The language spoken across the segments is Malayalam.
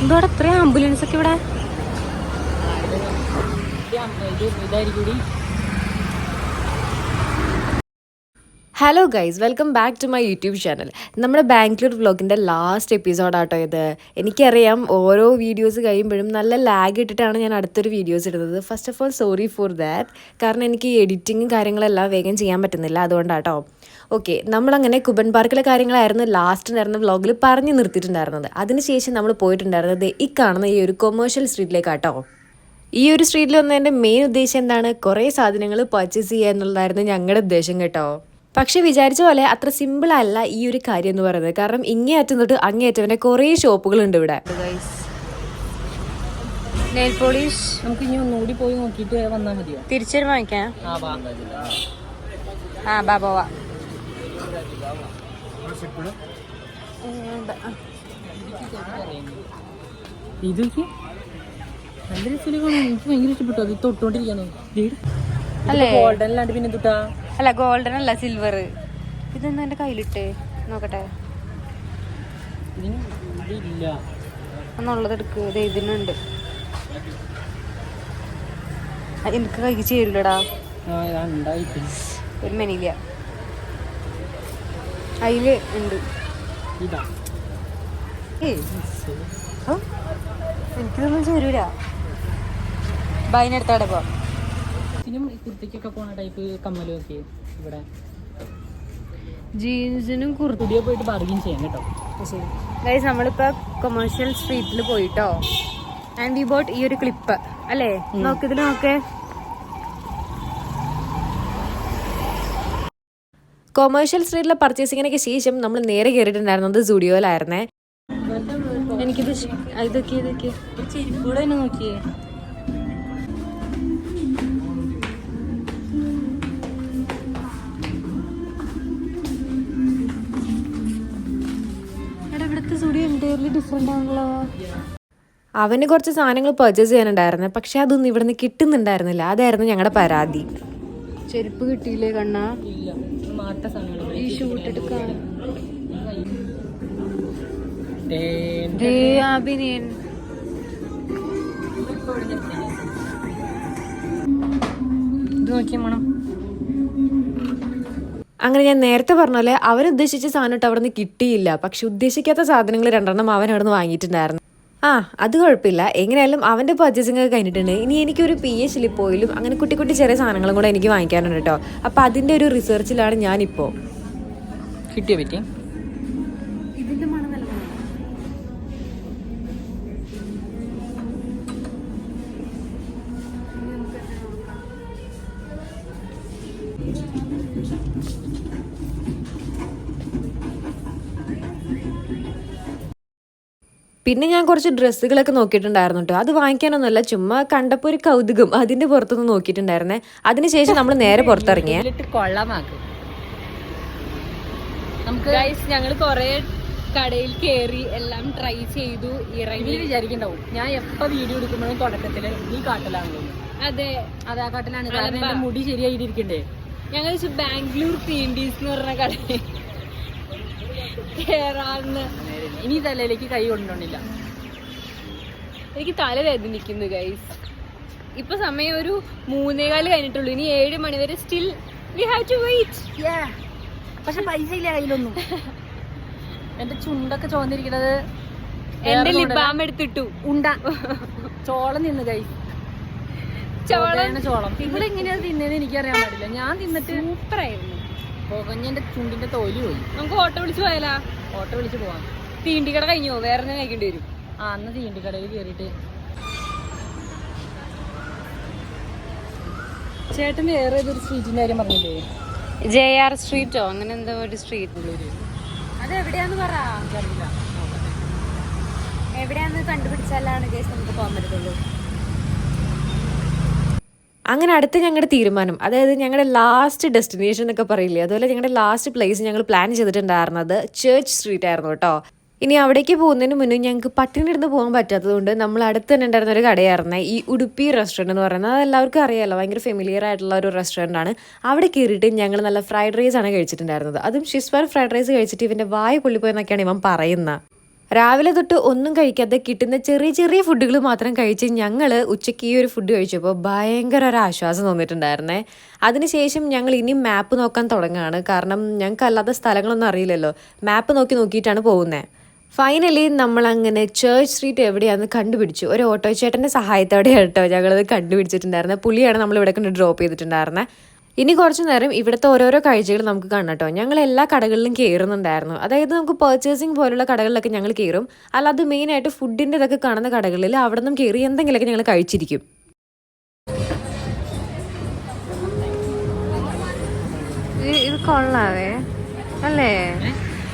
എന്തോടെ ഇത്രയും ആംബുലൻസ് ഒക്കെ ഇവിടെ? Hello guys, welcome back to my YouTube channel. നമ്മുടെ ബാംഗ്ലൂർ വ്ളോഗിൻ്റെ ലാസ്റ്റ് എപ്പിസോഡാട്ടോ ഇത്. എനിക്കറിയാം ഓരോ വീഡിയോസ് കഴിയുമ്പോഴും നല്ല ലാഗ് ഇട്ടിട്ടാണ് ഞാൻ അടുത്തൊരു വീഡിയോസ് ഇടുന്നത്. First of all sorry for that. കാരണം എനിക്ക് എഡിറ്റിങ്ങും കാര്യങ്ങളെല്ലാം വേഗം ചെയ്യാൻ പറ്റുന്നില്ല, അതുകൊണ്ടാട്ടോ. ഓക്കെ, നമ്മളങ്ങനെ കുബൻ പാർക്കിലെ കാര്യങ്ങളായിരുന്നു ലാസ്റ്റ് ഉണ്ടായിരുന്ന വ്ളോഗിൽ പറഞ്ഞു നിർത്തിയിട്ടുണ്ടായിരുന്നത്. അതിനുശേഷം നമ്മൾ പോയിട്ടുണ്ടായിരുന്നത് ഈ കാണുന്ന ഈ ഒരു കൊമേഴ്ഷ്യൽ സ്ട്രീറ്റിലേക്കാട്ടോ. ഈ ഒരു സ്ട്രീറ്റിൽ വന്നതിൻ്റെ മെയിൻ ഉദ്ദേശം എന്താണ്? കുറേ സാധനങ്ങൾ പർച്ചേസ് ചെയ്യുക എന്നുള്ളതായിരുന്നു ഞങ്ങളുടെ ഉദ്ദേശം കേട്ടോ. പക്ഷെ വിചാരിച്ച പോലെ അത്ര സിമ്പിൾ അല്ല ഈ ഒരു കാര്യം എന്ന് പറയുന്നത്. കാരണം ഇങ്ങേ അറ്റം തൊട്ട് അങ്ങേ അറ്റം വരെ കുറേ ഷോപ്പുകളുണ്ട് ഇവിടെ. നെയിൽ പോളിഷ് നമുക്ക് ഇനി ഒന്നുകൂടി പോയി നോക്കിയിട്ട് വന്നാൽ മതിയോ? തിരിച്ചു വാങ്ങിക്കാം. ബാബാ ഇതൊക്കെ നല്ല രസമാണ്. എനിക്ക് ഭയങ്കര ഇഷ്ടപ്പെട്ടു. അത് തൊട്ടോണ്ടിരിക്കാനോ അല്ലേ? ഗോൾഡൻ അല്ലാണ്ട് പിന്നെ തൊട്ടാ അല്ല, ഗോൾഡൻ അല്ല, സിൽവർ. ഇതൊന്നും എന്റെ കയ്യിലിട്ട് നോക്കട്ടെ. ഇല്ല എന്നുള്ളത് എടുക്കുക. ഇത് ഇതിനുണ്ട്. എനിക്ക് കൈക്ക് ചേരില്ലടാ. ഒരു മെനിയില്ല, അതില് ഉണ്ട്. എനിക്കിതൊന്നും ചേരൂല. ബൈനെടുത്താടെ പോ. കുർത്തിക്കൊക്കെ പോണ ടൈപ്പ് കമ്മലും ഒക്കെ ഇവിടെ. ജീൻസിനും കുർത്തിയോ പോയിട്ട് ബാർഗിൻ ചെയ്യാം കേട്ടോ. ശരി ഗൈസ്, നമ്മളിപ്പോ കൊമേഴ്ഷ്യൽ സ്ട്രീറ്റിൽ പോയിട്ടോ. ആൻഡ് വി ബോട്ട് ഈ ഒരു ക്ലിപ്പ് അല്ലേ? നോക്കിതിൽ നോക്കേ. കൊമേഴ്ഷ്യൽ സ്ട്രീറ്റിലെ പർച്ചേസിങ്ങിനൊക്കെ ശേഷം നമ്മൾ നേരെ കയറിയിട്ടുണ്ടായിരുന്നത് സ്റ്റുഡിയോയിലായിരുന്നേ. എനിക്കിത് ഇതൊക്കെ ചെരിപ്പൂടെ തന്നെ നോക്കിയേ. അവന് കുറച്ച് സാധനങ്ങൾ പർച്ചേസ് ചെയ്യാനുണ്ടായിരുന്നു, പക്ഷെ അതൊന്നും ഇവിടുന്ന് കിട്ടുന്നുണ്ടായിരുന്നില്ല. അതായിരുന്നു ഞങ്ങളുടെ പരാതി. ചെരുപ്പ് കിട്ടിയില്ലേ കണ്ണാ? ഈ ഷൂട്ട് എടുക്കാൻ ഇത് നോക്കിയാ മണം. അങ്ങനെ ഞാൻ നേരത്തെ പറഞ്ഞ പോലെ അവനുദ്ദേശിച്ച സാധനം ഇട്ട് അവിടെ നിന്ന് കിട്ടിയില്ല. പക്ഷെ ഉദ്ദേശിക്കാത്ത സാധനങ്ങൾ 2 അവൻ അവിടെ നിന്ന് വാങ്ങിയിട്ടുണ്ടായിരുന്നു. അത് കുഴപ്പമില്ല. എങ്ങനെയായാലും അവൻ്റെ പർച്ചേസിംഗ് ഒക്കെ കഴിഞ്ഞിട്ടുണ്ട്. ഇനി എനിക്കൊരു PA സ്ലിപ്പോയിലും അങ്ങനെ കുട്ടി കുട്ടി ചെറിയ സാധനങ്ങളും കൂടെ എനിക്ക് വാങ്ങിക്കാനുണ്ട് കേട്ടോ. അപ്പം അതിൻ്റെ ഒരു റിസർച്ചിലാണ് ഞാനിപ്പോൾ. കിട്ടിയോ പറ്റി? ഇതിൻ്റെ മണം നല്ല മണം. പിന്നെ ഞാൻ കുറച്ച് ഡ്രസ്സുകളൊക്കെ നോക്കിയിട്ടുണ്ടായിരുന്നു കേട്ടോ. അത് വാങ്ങിക്കാനൊന്നുമല്ല, ചുമ്മാ കണ്ടപ്പോൾ ഒരു കൗതുകം, അതിൻ്റെ പുറത്തൊന്ന് നോക്കിയിട്ടുണ്ടായിരുന്നേ. അതിനുശേഷം നമ്മൾ നേരെ പുറത്തിറങ്ങിയേ. നമുക്ക് ഞങ്ങൾ കുറെ കടയിൽ കയറി എല്ലാം ട്രൈ ചെയ്തു. ഇറങ്ങി വിചാരിക്കണ്ടാവും ഞാൻ എപ്പോ വീഡിയോ എടുക്കുമ്പോഴും തുടക്കത്തില് ഈ കാട്ടിലാണല്ലോ. അതെ, ആ കാട്ടിലാണ്. കാരണം എന്റെ മുടി ശരിയായിട്ടിരിക്കണ്ടേ. ഞങ്ങൾ ബാംഗ്ലൂർ പീൻഡീസ് എന്ന് പറഞ്ഞ കടയിൽ കേറാന്ന്. ഇനി തലയിലേക്ക് കൈ കൊണ്ടോണ്ടില്ല. എനിക്ക് തല വേദനിക്കുന്നു ഗൈസ്. ഇപ്പൊ സമയം ഒരു 3:15 കഴിഞ്ഞിട്ടുള്ളൂ. ഇനി 7 മണി വരെ still we have to wait. പക്ഷെ പൈസ ഇല്ല കയ്യിലൊന്നും. എന്റെ ചുണ്ടൊക്കെ ചോന്നിരിക്കണത് എന്റെ ലിബാം എടുത്തിട്ടു ഉണ്ട. ചോളം തിന്നു കൈ. ചോളം ഇവിടെ എങ്ങനെയാ തിന്നേന്ന് എനിക്കറിയാൻ പാടില്ല. ഞാൻ തിന്നിട്ട് സൂപ്പറായിരുന്നു. പുകഞ്ഞെന്റെ ചുണ്ടിന്റെ തോല് പോയി. നമുക്ക് ഓട്ടോ വിളിച്ച് പോയാലാ? ഓട്ടോ വിളിച്ച് പോവാം. തീണ്ടിക്കട കഴിഞ്ഞോ? വേറെ തന്നെ കഴിക്കേണ്ടി വരും. അന്ന് തീണ്ടിക്കടയിൽ കയറിയിട്ട് ചേട്ടൻ വേറെ ഏതൊരു സ്ട്രീറ്റിന്റെ കാര്യം പറഞ്ഞില്ലേ? JR സ്ട്രീറ്റോ അങ്ങനെ എന്തോ ഒരു സ്ട്രീറ്റ്. അത് എവിടെയാന്ന് പറ. എവിടെയാന്ന് കണ്ടുപിടിച്ചാലാണ് കേസ് നമുക്ക് പോകാൻ പറ്റത്തുള്ളൂ. അങ്ങനെ അടുത്ത ഞങ്ങളുടെ തീരുമാനം, അതായത് ഞങ്ങളുടെ ലാസ്റ്റ് ഡെസ്റ്റിനേഷൻ എന്നൊക്കെ പറയില്ലേ, അതുപോലെ ഞങ്ങളുടെ ലാസ്റ്റ് പ്ലേസ് ഞങ്ങൾ പ്ലാൻ ചെയ്തിട്ടുണ്ടായിരുന്നത് ചേർച്ച് സ്ട്രീറ്റ് ആയിരുന്നു കേട്ടോ. ഇനി അവിടേക്ക് പോകുന്നതിന് മുന്നേ ഞങ്ങൾക്ക് പട്ടിണി എടുത്ത് പോകാൻ പറ്റാത്തതുകൊണ്ട് നമ്മൾ അടുത്ത് തന്നെ ഉണ്ടായിരുന്ന ഒരു കടയായിരുന്നു ഈ ഉടുപ്പി റെസ്റ്റോറൻറ്റ് എന്ന് പറയുന്നത്. അത് എല്ലാവർക്കും അറിയാമല്ലോ, ഭയങ്കര ഫെമിലിയർ ആയിട്ടുള്ള ഒരു റെസ്റ്റോറൻ്റ് ആണ്. അവിടെ കയറിയിട്ട് ഞങ്ങൾ നല്ല ഫ്രൈഡ് റൈസ് ആണ് കഴിച്ചിട്ടുണ്ടായിരുന്നത്. അതും ഷിസ്വാൻ ഫ്രൈഡ് റൈസ് കഴിച്ചിട്ട് ഇവൻ്റെ വായ പൊള്ളിപ്പോയെന്നൊക്കെയാണ് ഇവൻ പറയുന്നത്. രാവിലെ തൊട്ട് ഒന്നും കഴിക്കാതെ കിട്ടുന്ന ചെറിയ ചെറിയ ഫുഡുകൾ മാത്രം കഴിച്ച് ഞങ്ങൾ ഉച്ചയ്ക്ക് ഈ ഒരു ഫുഡ് കഴിച്ചപ്പോൾ ഭയങ്കര ഒരു ആശ്വാസം തോന്നിയിട്ടുണ്ടായിരുന്നേ. അതിനുശേഷം ഞങ്ങൾ ഇനി മാപ്പ് നോക്കാൻ തുടങ്ങുകയാണ്. കാരണം ഞങ്ങൾക്ക് അല്ലാത്ത സ്ഥലങ്ങളൊന്നും അറിയില്ലല്ലോ, മാപ്പ് നോക്കിയിട്ടാണ് പോകുന്നത്. ഫൈനലി നമ്മളങ്ങനെ ചേർച്ച് സ്ട്രീറ്റ് എവിടെയാണെന്ന് കണ്ടുപിടിച്ചു. ഒരു ഓട്ടോ ചേട്ടൻ്റെ സഹായത്തോടെയാണ് കേട്ടോ ഞങ്ങളത് കണ്ടുപിടിച്ചിട്ടുണ്ടായിരുന്നത്. പുള്ളിയാണ് നമ്മളിവിടെ കൊണ്ട് ഡ്രോപ്പ് ചെയ്തിട്ടുണ്ടായിരുന്നത്. ഇനി കുറച്ച് നേരം ഇവിടുത്തെ ഓരോരോ കാഴ്ചകൾ നമുക്ക് കാണാം കേട്ടോ. ഞങ്ങൾ എല്ലാ കടകളിലും കയറുന്നുണ്ടായിരുന്നു. അതായത് നമുക്ക് പർച്ചേസിങ് പോലുള്ള കടകളിലൊക്കെ ഞങ്ങൾ കയറും. അല്ലാതെ മെയിനായിട്ട് ഫുഡിൻ്റെ ഇതൊക്കെ കാണുന്ന കടകളിൽ അവിടെ നിന്നും കയറി എന്തെങ്കിലുമൊക്കെ ഞങ്ങൾ കഴിച്ചിരിക്കും. ഇത് കൊള്ളാവേ അല്ലേ?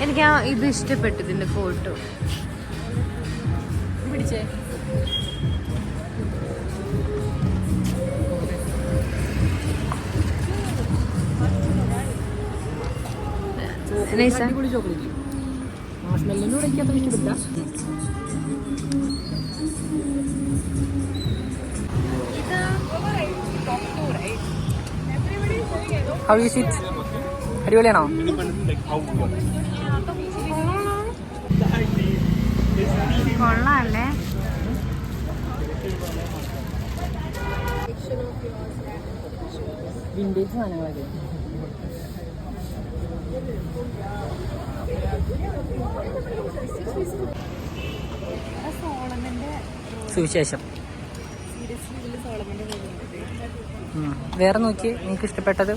എനിക്ക് ഇത് ഇഷ്ടപ്പെട്ടു, ഇതിൻ്റെ ഫോട്ടോ. പിടിച്ചേ ചോക്ലേറ്റ് മാഷ്മെല്ലിനോട് എനിക്ക് അത്ര ഇഷ്ടപ്പെട്ടില്ല. How is it? അടിപൊളിയാണോ? കൊള്ളാല്ലേ? വിന്റേജ് സാധനങ്ങളൊക്കെ. സുവിശേഷം വേറെ നോക്കി നിങ്ങൾക്ക് ഇഷ്ടപ്പെട്ടത്.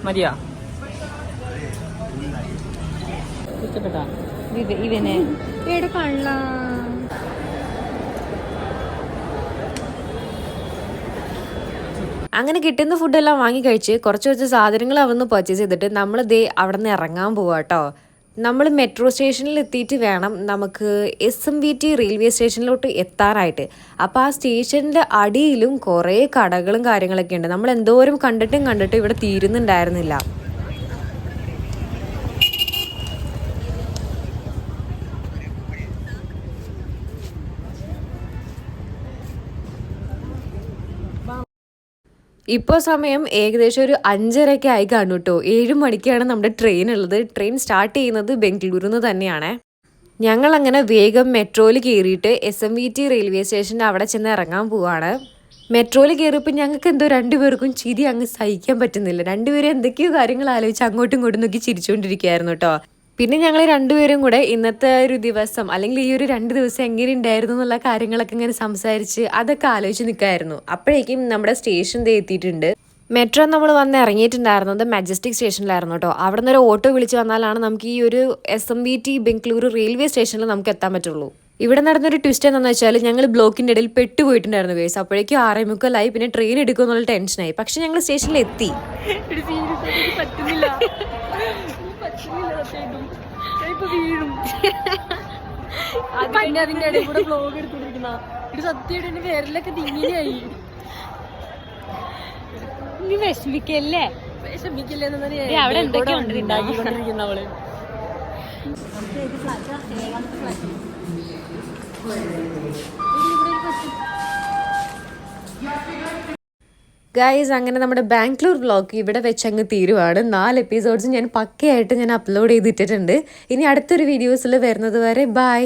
മതിയാ? ഇഷ്ടപ്പെട്ടാ? ഇവനെ ഏടെ കള്ള. അങ്ങനെ കിട്ടുന്ന ഫുഡെല്ലാം വാങ്ങി കഴിച്ച് കുറച്ച് സാധനങ്ങൾ അവിടെ പർച്ചേസ് ചെയ്തിട്ട് നമ്മൾ ദേ അവിടെ നിന്ന് ഇറങ്ങാൻ പോവാ കേട്ടോ. നമ്മൾ മെട്രോ സ്റ്റേഷനിൽ എത്തിയിട്ട് വേണം നമുക്ക് SMVT റെയിൽവേ സ്റ്റേഷനിലോട്ട് എത്താനായിട്ട്. അപ്പോൾ ആ സ്റ്റേഷൻ്റെ അടിയിലും കുറേ കടകളും കാര്യങ്ങളൊക്കെ ഉണ്ട്. നമ്മൾ എന്തോരം കണ്ടിട്ടും ഇവിടെ തീരുന്നുണ്ടായിരുന്നില്ല. ഇപ്പോൾ സമയം ഏകദേശം ഒരു 5:30 ആയി കാണും കേട്ടോ. 7 മണിക്കാണ് നമ്മുടെ ട്രെയിൻ ഉള്ളത്. ട്രെയിൻ സ്റ്റാർട്ട് ചെയ്യുന്നത് ബംഗളൂരിൽ നിന്ന് തന്നെയാണ്. ഞങ്ങളങ്ങനെ വേഗം മെട്രോയിൽ കയറിയിട്ട് SMVT റെയിൽവേ സ്റ്റേഷൻ്റെ അവിടെ ചെന്ന് ഇറങ്ങാൻ പോവാണ്. മെട്രോയിൽ കയറിയപ്പോൾ ഞങ്ങൾക്ക് എന്തോ രണ്ടുപേർക്കും ചിരി അങ്ങ് സഹിക്കാൻ പറ്റുന്നില്ല. രണ്ടുപേരും എന്തൊക്കെയോ കാര്യങ്ങൾ ആലോചിച്ച് അങ്ങോട്ടും ഇങ്ങോട്ടും നോക്കി ചിരിച്ചുകൊണ്ടിരിക്കുകയായിരുന്നു കേട്ടോ. പിന്നെ ഞങ്ങൾ രണ്ടുപേരും കൂടെ ഇന്നത്തെ ഒരു ദിവസം അല്ലെങ്കിൽ ഈ ഒരു 2 ദിവസം എങ്ങനെ ഉണ്ടായിരുന്നു എന്നുള്ള കാര്യങ്ങളൊക്കെ ഇങ്ങനെ സംസാരിച്ച് അതൊക്കെ ആലോചിച്ച് നിൽക്കായിരുന്നു. അപ്പോഴേക്കും നമ്മുടെ സ്റ്റേഷൻ എത്തിയിട്ടുണ്ട്. മെട്രോ നമ്മൾ വന്ന് ഇറങ്ങിയിട്ടുണ്ടായിരുന്നത് മജസ്റ്റിക് സ്റ്റേഷനിലായിരുന്നു കേട്ടോ. അവിടെ നിന്ന് ഒരു ഓട്ടോ വിളിച്ച് വന്നാലാണ് നമുക്ക് ഈ ഒരു SMVT ബംഗളൂരു റെയിൽവേ സ്റ്റേഷനിൽ നമുക്ക് എത്താൻ പറ്റുള്ളൂ. ഇവിടെ നടന്നൊരു ട്വിസ്റ്റ് എന്താണെന്ന് വെച്ചാൽ ഞങ്ങൾ ബ്ലോക്കിൻ്റെ ഇടയിൽ പെട്ടുപോയിട്ടുണ്ടായിരുന്നു ഗൈസ്. അപ്പോഴേക്കും 6:45 പിന്നെ ട്രെയിൻ എടുക്കുമെന്നുള്ള ടെൻഷനായി. പക്ഷെ ഞങ്ങൾ സ്റ്റേഷനിൽ എത്തി. പിന്നെ അതിന്റെ ഇടയിൽ കൂടെ വ്ലോഗ് എടുത്തോണ്ടിരിക്കുന്ന ഇത് സത്യമായിട്ട് പേരിലൊക്കെ തിങ്ങിയായി. നീ വിഷമിക്കല്ലേ അവിടെ ഉണ്ടാക്കിക്കൊണ്ടിരിക്കുന്ന അവള്. ഗൈസ് അങ്ങനെ നമ്മുടെ ബാംഗ്ലൂർ വ്ളോഗ് ഇവിടെ വെച്ച് അങ്ങ് തീരുവാണ്. 4 എപ്പിസോഡ്സ് ഞാൻ പക്കയായിട്ട് അപ്ലോഡ് ചെയ്തിട്ടുണ്ട്. ഇനി അടുത്തൊരു വീഡിയോസിൽ വരുന്നത് വരെ ബൈ.